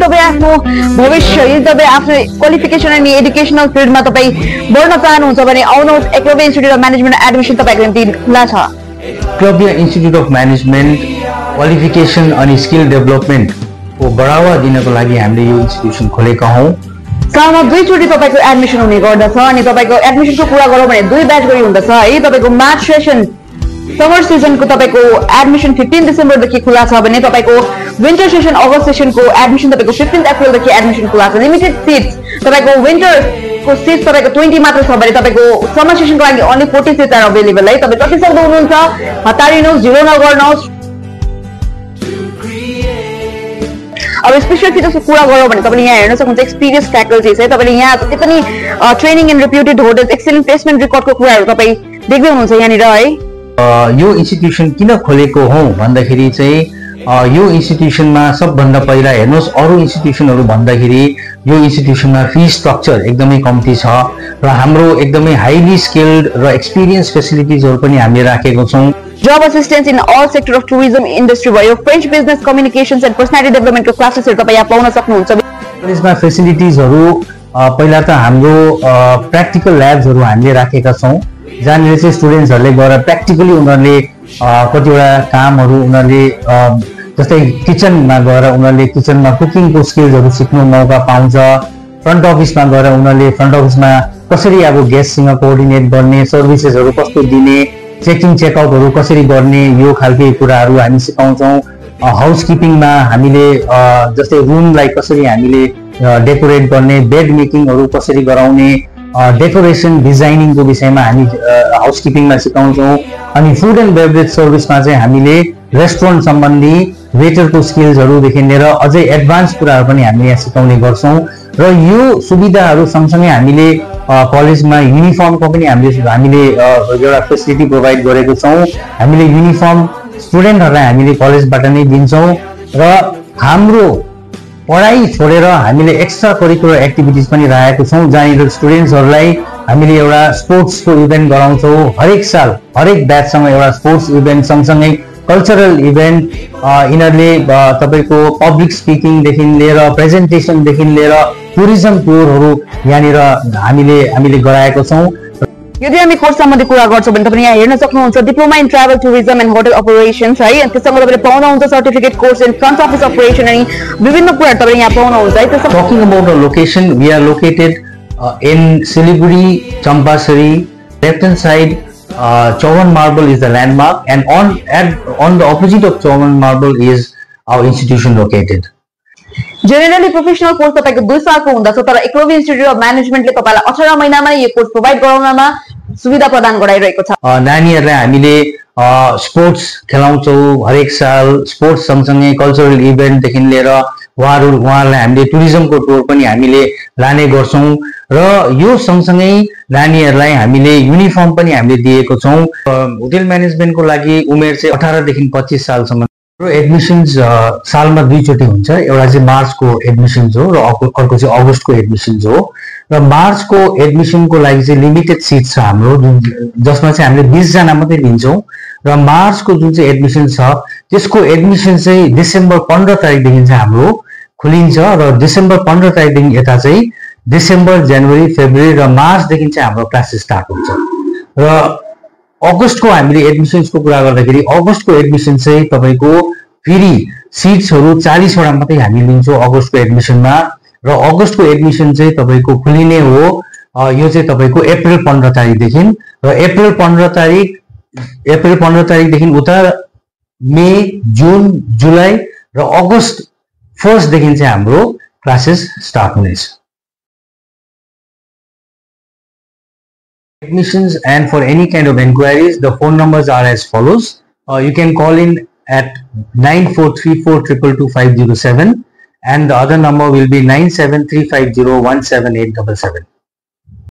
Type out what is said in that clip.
तपाईँ आफ्नो भविष्य यदि तपाईँ आफ्नो क्वालिफिकेसन अनि एजुकेसनल फिल्डमा तपाईँ बढ्न चाहनुहुन्छ भने आउनुहोस् Eklavya institute of management admission तपाईँको निम्ति खुला छ। Eklavya institute of management qualification अनि स्किल डेभलपमेन्टको बढावा दिनको लागि हामीले यो इन्स्टिट्युसन खोलेका हौँ। सालमा 2 चोटि तपाईको एडमिसन हुने गर्दछ अनि तपाईको एडमिसनको कुरा गरौँ भने 2 ब्याच गरी हुँदछ है। तपाईको मार्च सेसन समर सिजनको तपाईको एडमिसन 15 डिसेम्बरदेखि खुला छ भने तपाईको विन्टर सेसन अगस्त सेसनको एडमिसन तपाईको 15 अप्रिलदेखि एडमिसन खुला छ। लिमिटेड सिट्स तपाईको विन्टरको सिट्स तपाईको 20 मात्र छ भने तपाईको समर सेसनको लागि ओन्ली 40 सिट्स आर अवेलेबल है। तपाईँ जति सक्दो हुनुहुन्छ हतारिनुहोस्, ढिलो नगर्नुहोस्। अब स्पेशल फिचर्सको कुरा गरौँ भने तपाईँले यहाँ हेर्न सक्नुहुन्छ एक्सपिरियन्स फ्याकल्टिज है। तपाईँले यहाँ जति पनि training and reputed hotels excellent placement रेकर्डको कुराहरू तपाईँ देख्दै हुनुहुन्छ यहाँनिर है। यो इन्स्टिट्युसन किन खोलेको हौँ भन्दाखेरि चाहिँ यो इन्स्टिट्युसनमा सबभन्दा पहिला हेर्नुहोस् अरू इन्स्टिट्युसनहरू भन्दाखेरि यो इन्स्टिट्युसनमा फी स्ट्रक्चर एकदमै कम्ती छ र हाम्रो एकदमै हाइली स्किल्ड र एक्सपिरियन्स फेसिलिटिजहरू पनि हामीले राखेको छौँ। जब assistance in all sector of tourism industry भयो, French business communications and personality डेभलपमेन्टको क्लासेसहरू तपाईँ यहाँ पाउन सक्नुहुन्छ। कलेजमा फेसिलिटिजहरू पहिला त हाम्रो प्र्याक्टिकल ल्याब्सहरू हामीले राखेका छौँ जहाँनिर चाहिँ स्टुडेन्ट्सहरूले गएर प्र्याक्टिकली उनीहरूले कतिवटा कामहरू उनीहरूले जस्तै किचनमा गएर उनीहरूले किचनमा कुकिङको स्किल्सहरू सिक्नु मौका पाउँछ। फ्रन्ट अफिसमा गएर उनीहरूले फ्रन्ट अफिसमा कसरी अब गेस्टसँग कोअर्डिनेट गर्ने, सर्भिसेसहरू कस्तो दिने, चेकिङ चेकआउटहरू कसरी गर्ने, यो खालके कुराहरू हामी सिकाउँछौँ। हाउसकिपिङमा हामीले जस्तै रुमलाई कसरी हामीले डेकोरेट गर्ने, बेड मेकिङहरू कसरी गराउने, डेकोरेसन डिजाइनिङको विषयमा हामी हाउसकिपिङमा सिकाउँछौँ। अनि फुड एन्ड बेभरेज सर्भिसमा चाहिँ हामीले रेस्टुरेन्ट सम्बन्धी वेटरको स्किल्सहरूदेखि लिएर अझै एडभान्स कुराहरू पनि हामीले यहाँ सिकाउने गर्छौँ। र यो सुविधाहरू सँगसँगै हामीले कलेजमा युनिफर्मको पनि हामीले एउटा फेसिलिटी प्रोभाइड गरेको छौँ। हामीले युनिफर्म स्टुडेन्टहरूलाई हामीले कलेजबाट नै दिन्छौँ र हाम्रो पढाइ छोडेर हामीले एक्स्ट्रा करिकुलर एक्टिभिटिज पनि राखेको छौँ जहाँनिर स्टुडेन्ट्सहरूलाई हामीले एउटा स्पोर्ट्सको इभेन्ट गराउँछौँ। हरेक साल हरेक ब्याचसँग एउटा स्पोर्ट्स इभेन्ट सँगसँगै कल्चरल इभेन्ट यिनीहरूले तपाईँको पब्लिक स्पिकिङदेखि लिएर प्रेजेन्टेसनदेखि लिएर टुरिज्म टुरहरू यहाँनिर हामीले गराएको छौँ। यदि हामी कोर्स सम्बन्धी कुरा गर्छौँ भने तपाईँ यहाँ हेर्न सक्नुहुन्छ diploma in travel tourism and hotel operations है। त्यससँग तपाईँले पाउनुहुन्छ certificate course in front office operation अनि विभिन्न कुराहरू तपाईँले यहाँ पाउनुहुन्छ है। Talking about the location, we are located in Siliguri, Champasari, left hand side Chauhan Marble is the landmark, and on the opposite of Chauhan Marble is our institution located. Generally professional course तपाईको 2 सालको हुँदछ तर एकलव्य इन्स्टिट्युट अफ म्यानेजमेन्टले तपाईलाई 18 महिनामा यो course provide गराउनमा सुविधा प्रदान गराइरहेको छ। नानीहरुलाई हामीले स्पोर्ट्स खेलाउँछौँ हरेक साल। स्पोर्ट्स सँगसँगै कल्चरल इभेन्टदेखि लिएर उहाँहरूलाई हामीले टुरिज्मको टुर पनि हामीले लाने गर्छौँ र यो सँगसँगै नानीहरूलाई हामीले युनिफर्म पनि हामीले दिएको छौँ। होटल म्यानेजमेन्टको लागि उमेर चाहिँ 18 देखि 25 सालसम्म र एडमिसन्स सालमा 2 चोटि हुन्छ। एउटा चाहिँ मार्चको एडमिसन्स हो र अर्को चाहिँ अगस्तको एडमिसन्स हो। र मार्चको एडमिसनको लागि चाहिँ लिमिटेड सिट छ हाम्रो जसमा चाहिँ हामीले 20 जना मात्रै लिन्छौँ र मार्चको जुन चाहिँ एडमिसन छ त्यसको एडमिसन चाहिँ डिसेम्बर 15 तारिकदेखि चाहिँ हाम्रो खुलिन्छ र डिसेम्बर 15 तारिकदेखि यता चाहिँ डिसेम्बर, जनवरी, फेब्रुअरी र मार्चदेखि चाहिँ हाम्रो क्लासेस स्टार्ट हुन्छ। र अगस्तको हामीले एडमिसन्सको कुरा गर्दाखेरि अगस्तको एडमिसन चाहिँ तपाईँको फेरि सिट्सहरू 40 वटा मात्रै हामी लिन्छौँ अगस्तको एडमिसनमा र अगस्तको एडमिसन चाहिँ तपाईँको खुलिने हो यो चाहिँ तपाईँको अप्रिल 15 तारिकदेखि र अप्रिल 15 तारिकदेखि उता मे, जुन, जुलाई र अगस्त 1 देखि चाहिँ हाम्रो क्लासेस स्टार्ट हुनेछ। Admissions and for any kind of inquiries, the phone numbers are as follows. You can call in at 9434222507 and the other number will be 9735017877.